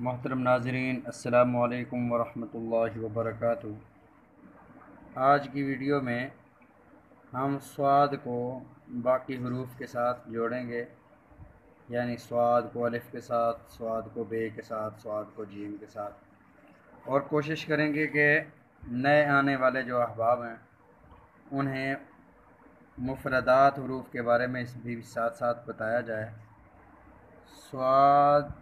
मोहतरम नाज़रीन, अस्सलामु अलैकुम वरहमतुल्लाहि वबरकातुहू। आज की वीडियो में हम स्वाद को बाकी हरूफ के साथ जोड़ेंगे, यानी स्वाद को अलिफ के साथ, स्वाद को बे के साथ, स्वाद को जीम के साथ, और कोशिश करेंगे कि नए आने वाले जो अहबाब हैं उन्हें मुफरदात हरूफ के बारे में भी साथ साथ बताया जाए। स्वाद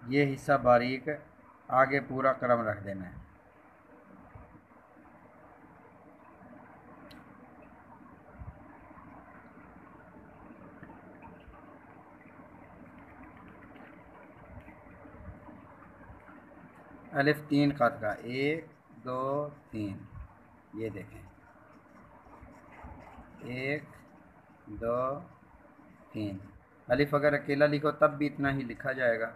ये हिस्सा बारीक, आगे पूरा क्रम रख देना है। अलिफ 3 ख़त का 1 2 3, ये देखें 1 2 3। अलिफ अगर अकेला लिखो तब भी इतना ही लिखा जाएगा।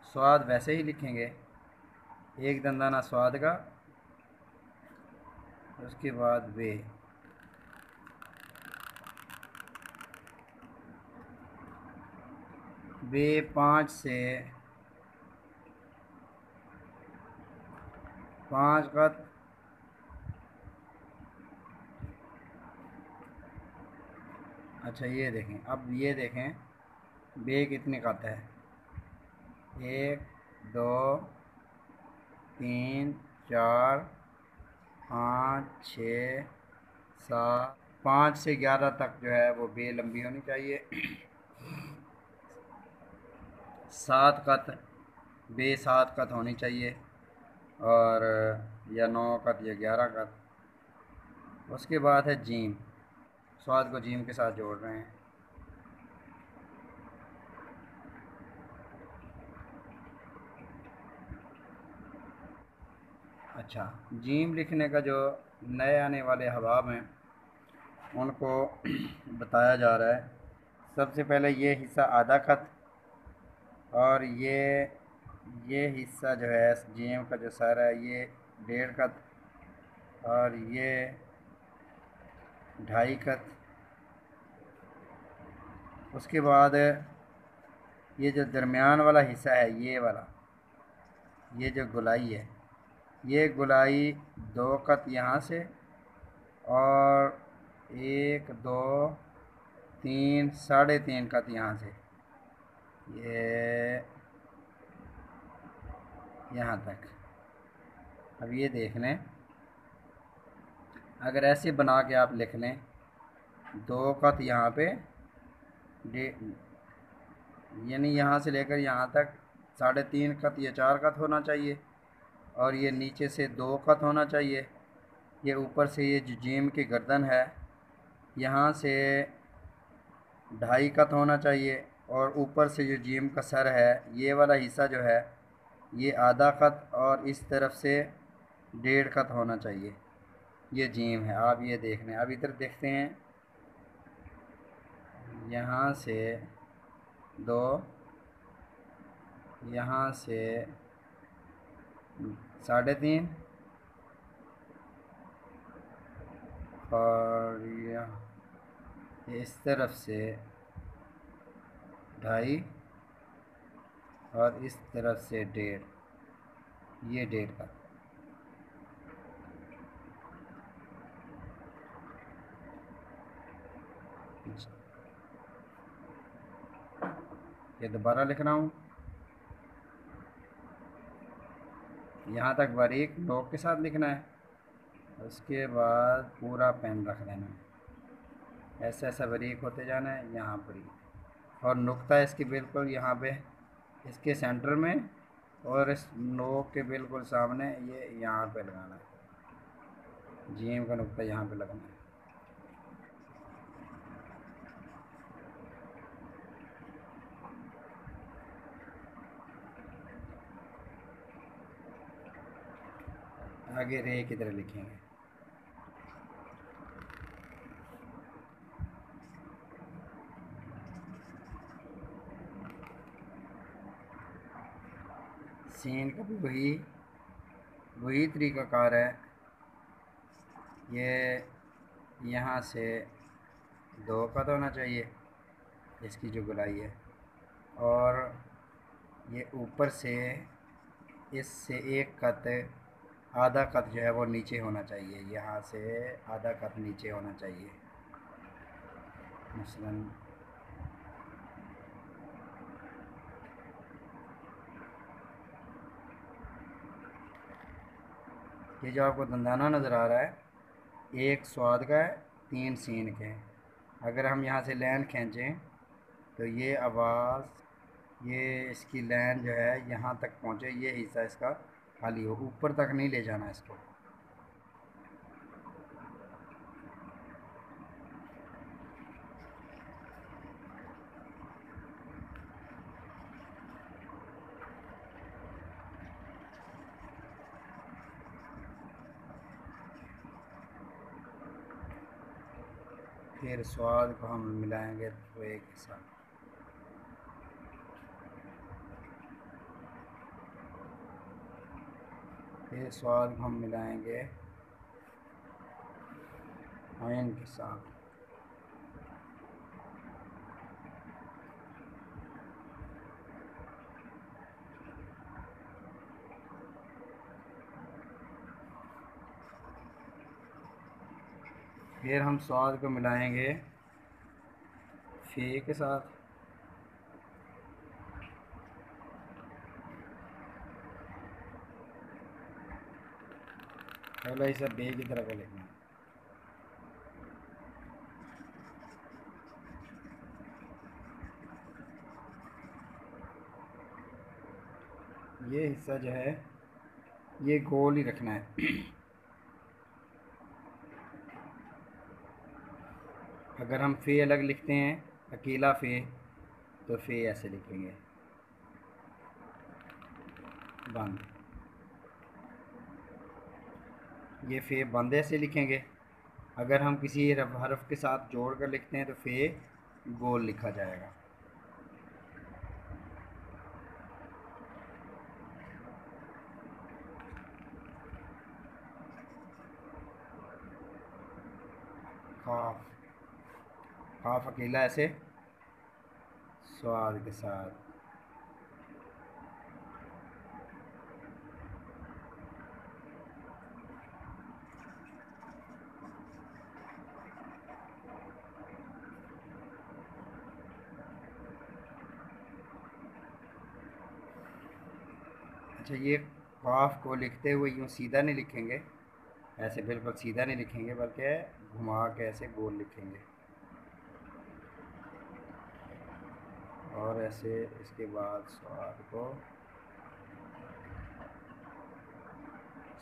स्वाद वैसे ही लिखेंगे, एक दंदाना स्वाद का, उसके बाद वे, वे 5 से 5 ख़त। अच्छा ये देखें, अब ये देखें बे कितने ख़त है, 1 2 3 4 5 6 7, 5 से 11 तक जो है वो बे लंबी होनी चाहिए। 7 ख़त बे 7 ख़त होनी चाहिए, और या 9 ख़त या 11 ख़त। उसके बाद है जीम, स्वाद को जीम के साथ जोड़ रहे हैं। अच्छा, जीम लिखने का जो नए आने वाले हबाब हैं उनको बताया जा रहा है। सबसे पहले ये हिस्सा आधा ख़त, और ये हिस्सा जो है जीम का जो सर है ये 1.5 ख़त, और ये 2.5 ख़त। उसके बाद ये जो दरमियान वाला हिस्सा है, ये वाला, ये जो गुलाई है, ये गुलाई 2 ख़त यहाँ से, और 1 2 3 3.5 ख़त यहाँ से, ये यहाँ तक। अब ये देख लें, अगर ऐसे बना के आप लिख लें, 2 ख़त यहाँ पे, यानी यहाँ से लेकर यहाँ तक 3.5 ख़त या 4 ख़त होना चाहिए, और ये नीचे से 2 ख़त होना चाहिए। ये ऊपर से ये जो जीम की गर्दन है यहाँ से 2.5 ख़त होना चाहिए, और ऊपर से जो जीम का सर है ये वाला हिस्सा जो है ये आधा ख़त, और इस तरफ से 1.5 ख़त होना चाहिए। ये जीम है, आप ये देख लें। अब इधर देखते हैं, यहाँ से 2, यहाँ से 3.5, और इस तरफ से 2.5, और इस तरफ से 1.5, ये 1.5 का। ये दोबारा लिख रहा हूँ, यहाँ तक बारीक नोक के साथ लिखना है, उसके बाद पूरा पेन रख देना है, ऐसा ऐसा बारीक होते जाना है यहाँ पर ही, और नुक्ता इसकी बिल्कुल यहाँ पे इसके सेंटर में, और इस नोक के बिल्कुल सामने ये यहाँ पे लगाना है, जीम का नुक्ता यहाँ पे लगाना है। आगे रे की तरह लिखेंगे। सीन का भी वही तरीक़ाकार है। ये यहाँ से 2 ख़त होना चाहिए, इसकी जो गुलाई है, और ये ऊपर से इससे एक कत, आधा कत जो है वो नीचे होना चाहिए, यहाँ से आधा कत नीचे होना चाहिए। मसलन ये जो आपको दंदाना नज़र आ रहा है, एक स्वाद का है, 3 सीन के हैं। अगर हम यहाँ से लाइन खींचें तो ये आवाज़, ये इसकी लाइन जो है यहाँ तक पहुँचे, ये हिस्सा इसका खाली हो, ऊपर तक नहीं ले जाना इसको। फिर स्वाद को हम मिलाएंगे पोहे के साथ। फिर स्वाद को हम मिलाएंगे आयन के साथ। फिर हम स्वाद को मिलाएंगे फे के साथ। पहला हिस्सा बे की तरह का लिखना है। ये हिस्सा जो है ये गोल ही रखना है। अगर हम फ़े अलग लिखते हैं, अकेला फ़े, तो फ़े ऐसे लिखेंगे बंद। ये फ़े बंद ऐसे लिखेंगे। अगर हम किसी हरफ के साथ जोड़ कर लिखते हैं तो फ़े गोल लिखा जाएगा। काफ, काफ अकेला ऐसे स्वाद के साथ। अच्छा, ये काफ को लिखते हुए यूँ सीधा नहीं लिखेंगे, ऐसे बिल्कुल सीधा नहीं लिखेंगे, बल्कि घुमा के ऐसे गोल लिखेंगे। और ऐसे इसके बाद स्वाद को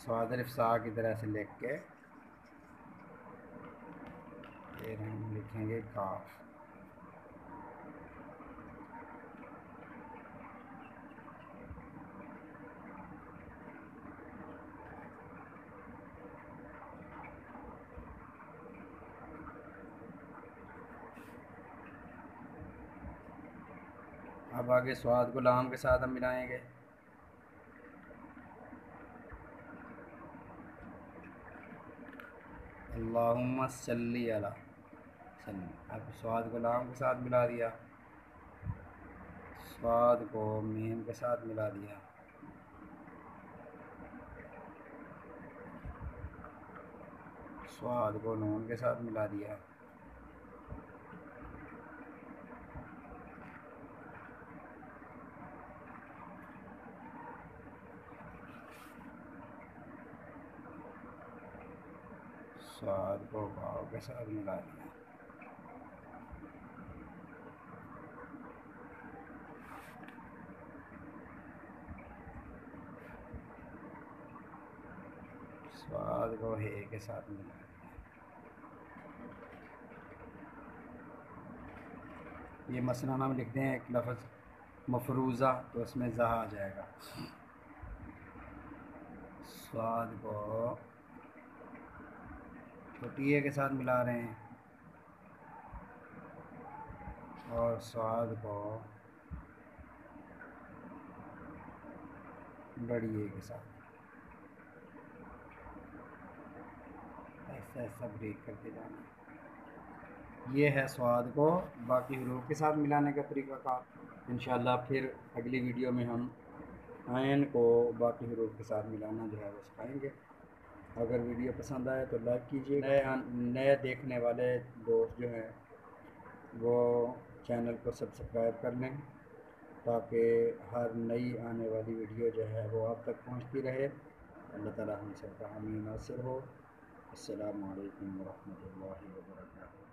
स्वाद अलिफ सा की तरह से लिख के फिर हम लिखेंगे काफ। अब आगे स्वाद को लाम के साथ हम मिलाएंगे। अल्लाहुम्मा सल्ली अला सल्ली। अब स्वाद को लाम के साथ मिला दिया, स्वाद को मीम के साथ मिला दिया, स्वाद को नून के साथ मिला दिया, स्वाद को वाव के साथ मिला दिया। स्वाद को हे के साथ मिला दिया। ये मसलन हम लिखते हैं एक लफ्ज़ मफरूज़ा, तो उसमें ज़हा आ जाएगा। स्वाद को छोटी ए के साथ मिला रहे हैं और स्वाद को बड़ी ए के साथ ऐसा ऐसा ब्रेक करते जाना। ये है स्वाद को बाकी हरूफ के साथ मिलाने का तरीक़ाकार। इंशाल्लाह फिर अगली वीडियो में हम आयन को बाकी हरूफ के साथ मिलाना जो है वो सिखाएँगे। अगर वीडियो पसंद आए तो लाइक कीजिए। नए देखने वाले दोस्त जो हैं वो चैनल को सब्सक्राइब कर लें ताकि हर नई आने वाली वीडियो जो है वो आप तक पहुंचती रहे। अल्लाह ताला हम सबका हामी नासिर हो। अस्सलामु अलैकुम वरहमतुल्लाहि वबरकातुहू।